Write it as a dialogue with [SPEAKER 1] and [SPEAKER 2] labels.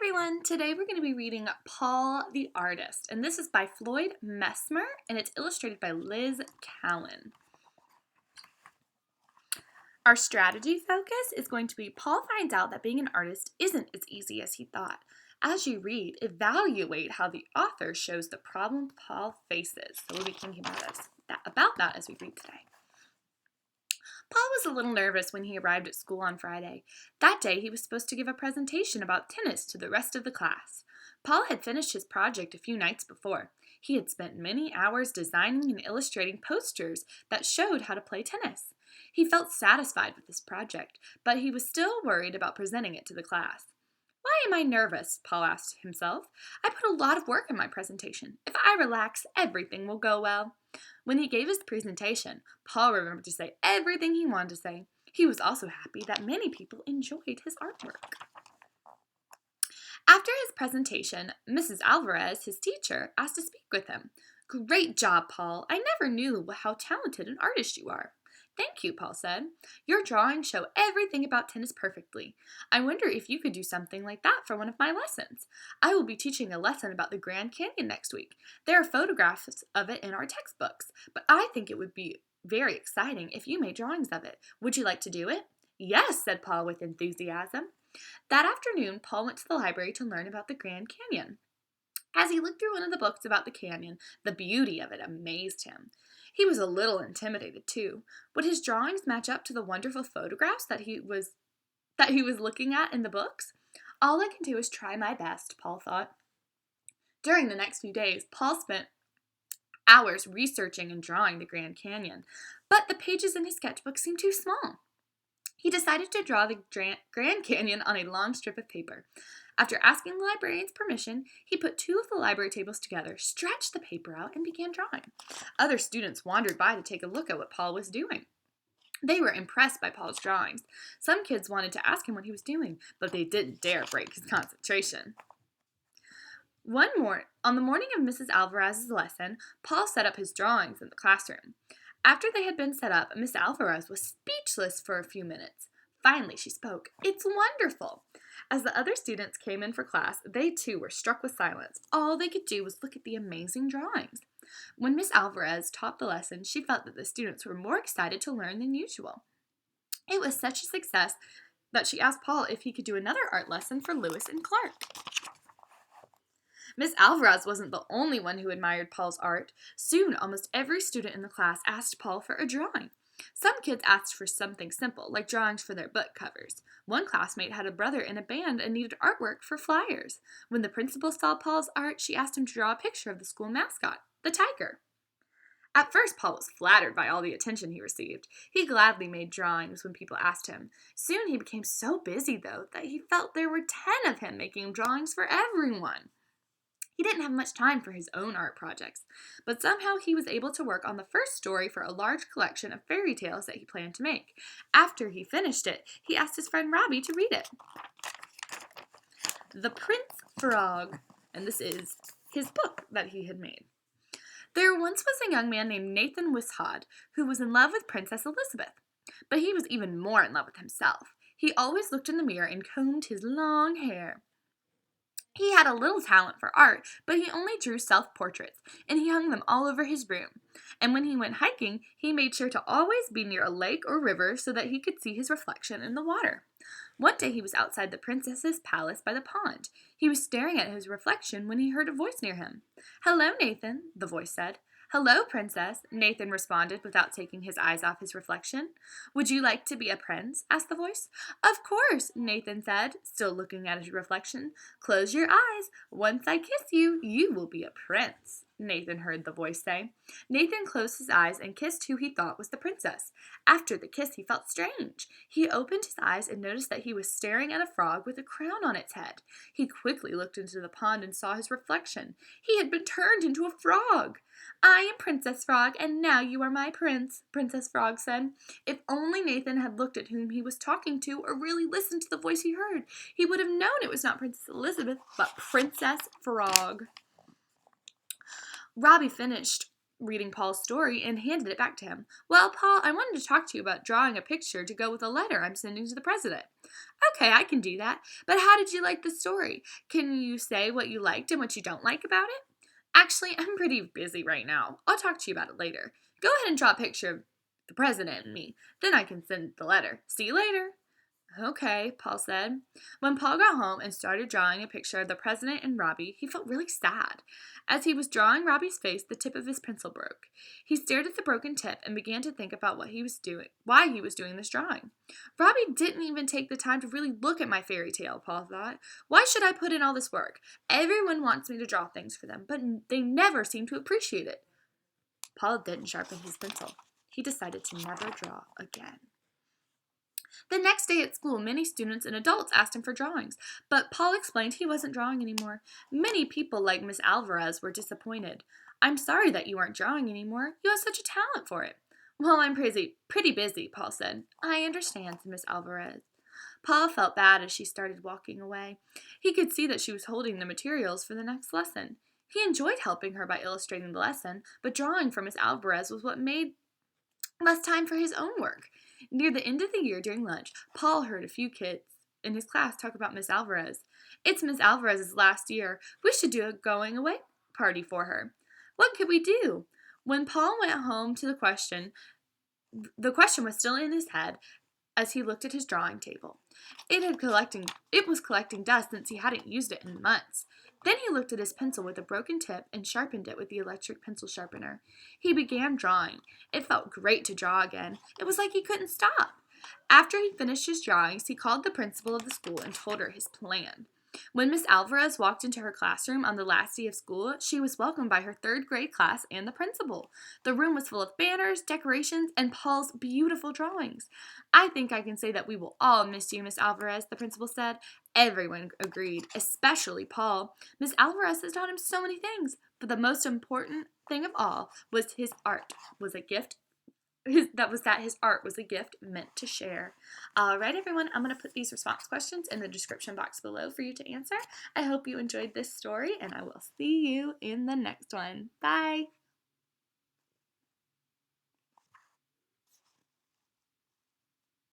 [SPEAKER 1] everyone! Today we're going to be reading Paul the Artist, and this is by Floyd Messmer, and it's illustrated by Liz Cowan. Our strategy focus is going to be Paul finds out that being an artist isn't as easy as he thought. As you read, evaluate how the author shows the problem Paul faces. So we'll be thinking about that as we read today. Paul was a little nervous when he arrived at school on Friday. That day, he was supposed to give a presentation about tennis to the rest of the class. Paul had finished his project a few nights before. He had spent many hours designing and illustrating posters that showed how to play tennis. He felt satisfied with this project, but he was still worried about presenting it to the class. Why am I nervous? Paul asked himself. I put a lot of work in my presentation. If I relax, everything will go well. When he gave his presentation, Paul remembered to say everything he wanted to say. He was also happy that many people enjoyed his artwork. After his presentation, Mrs. Alvarez, his teacher, asked to speak with him. Great job, Paul. I never knew how talented an artist you are. Thank you, Paul said. Your drawings show everything about tennis perfectly. I wonder if you could do something like that for one of my lessons. I will be teaching a lesson about the Grand Canyon next week. There are photographs of it in our textbooks, but I think it would be very exciting if you made drawings of it. Would you like to do it? Yes, said Paul with enthusiasm. That afternoon, Paul went to the library to learn about the Grand Canyon. As he looked through one of the books about the canyon, the beauty of it amazed him. He was a little intimidated, too. Would his drawings match up to the wonderful photographs that he was looking at in the books? All I can do is try my best, Paul thought. During the next few days, Paul spent hours researching and drawing the Grand Canyon, but the pages in his sketchbook seemed too small. He decided to draw the Grand Canyon on a long strip of paper. After asking the librarian's permission, he put two of the library tables together, stretched the paper out, and began drawing. Other students wandered by to take a look at what Paul was doing. They were impressed by Paul's drawings. Some kids wanted to ask him what he was doing, but they didn't dare break his concentration. On the morning of Mrs. Alvarez's lesson, Paul set up his drawings in the classroom. After they had been set up, Miss Alvarez was speechless for a few minutes. Finally, she spoke. It's wonderful. As the other students came in for class, they too were struck with silence. All they could do was look at the amazing drawings. When Miss Alvarez taught the lesson, she felt that the students were more excited to learn than usual. It was such a success that she asked Paul if he could do another art lesson for Lewis and Clark. Miss Alvarez wasn't the only one who admired Paul's art. Soon, almost every student in the class asked Paul for a drawing. Some kids asked for something simple, like drawings for their book covers. One classmate had a brother in a band and needed artwork for flyers. When the principal saw Paul's art, she asked him to draw a picture of the school mascot, the tiger. At first, Paul was flattered by all the attention he received. He gladly made drawings when people asked him. Soon he became so busy, though, that he felt there were 10 of him making drawings for everyone. He didn't have much time for his own art projects, but somehow he was able to work on the first story for a large collection of fairy tales that he planned to make. After he finished it, he asked his friend Robby to read it. The Prince Frog, and this is his book that he had made. There once was a young man named Nathan Wishod who was in love with Princess Elizabeth, but he was even more in love with himself. He always looked in the mirror and combed his long hair. He had a little talent for art, but he only drew self-portraits, and he hung them all over his room. And when he went hiking, he made sure to always be near a lake or river so that he could see his reflection in the water. One day he was outside the princess's palace by the pond. He was staring at his reflection when he heard a voice near him. "Hello, Nathan," the voice said. "Hello, Princess," Nathan responded without taking his eyes off his reflection. "Would you like to be a prince?" asked the voice. "Of course," Nathan said, still looking at his reflection. "Close your eyes. Once I kiss you, you will be a prince," Nathan heard the voice say. Nathan closed his eyes and kissed who he thought was the princess. After the kiss, he felt strange. He opened his eyes and noticed that he was staring at a frog with a crown on its head. He quickly looked into the pond and saw his reflection. He had been turned into a frog. "I am Princess Frog, and now you are my prince," Princess Frog said. If only Nathan had looked at whom he was talking to or really listened to the voice he heard, he would have known it was not Princess Elizabeth, but Princess Frog. Robby finished reading Paul's story and handed it back to him. Well, Paul, I wanted to talk to you about drawing a picture to go with a letter I'm sending to the president. Okay, I can do that. But how did you like the story? Can you say what you liked and what you don't like about it? Actually, I'm pretty busy right now. I'll talk to you about it later. Go ahead and draw a picture of the president and me. Then I can send the letter. See you later. Okay, Paul said. When Paul got home and started drawing a picture of the president and Robby, he felt really sad. As he was drawing Robby's face, the tip of his pencil broke. He stared at the broken tip and began to think about what he was doing, why he was doing this drawing. Robby didn't even take the time to really look at my fairy tale, Paul thought. Why should I put in all this work? Everyone wants me to draw things for them, but they never seem to appreciate it. Paul didn't sharpen his pencil. He decided to never draw again. The next day at school, many students and adults asked him for drawings, but Paul explained he wasn't drawing anymore. Many people, like Miss Alvarez, were disappointed. I'm sorry that you aren't drawing anymore. You have such a talent for it. Well, I'm pretty busy, Paul said. I understand, said Miss Alvarez. Paul felt bad as she started walking away. He could see that she was holding the materials for the next lesson. He enjoyed helping her by illustrating the lesson, but drawing for Miss Alvarez was what made less time for his own work. Near the end of the year during lunch, Paul heard a few kids in his class talk about Miss Alvarez. It's Miss Alvarez's last year. We should do a going away party for her. What could we do? When Paul went home to the question was still in his head as he looked at his drawing table. It was collecting dust since he hadn't used it in months. Then he looked at his pencil with a broken tip and sharpened it with the electric pencil sharpener. He began drawing. It felt great to draw again. It was like he couldn't stop. After he finished his drawings, he called the principal of the school and told her his plan. When Miss Alvarez walked into her classroom on the last day of school, she was welcomed by her third grade class and the principal. The room was full of banners, decorations, and Paul's beautiful drawings. I think I can say that we will all miss you, Miss Alvarez, the principal said. Everyone agreed, especially Paul. Miss Alvarez has taught him so many things, but the most important thing of all was his art was a gift. That his art was a gift meant to share. All right, everyone, I'm going to put these response questions in the description box below for you to answer. I hope you enjoyed this story, and I will see you in the next one. Bye.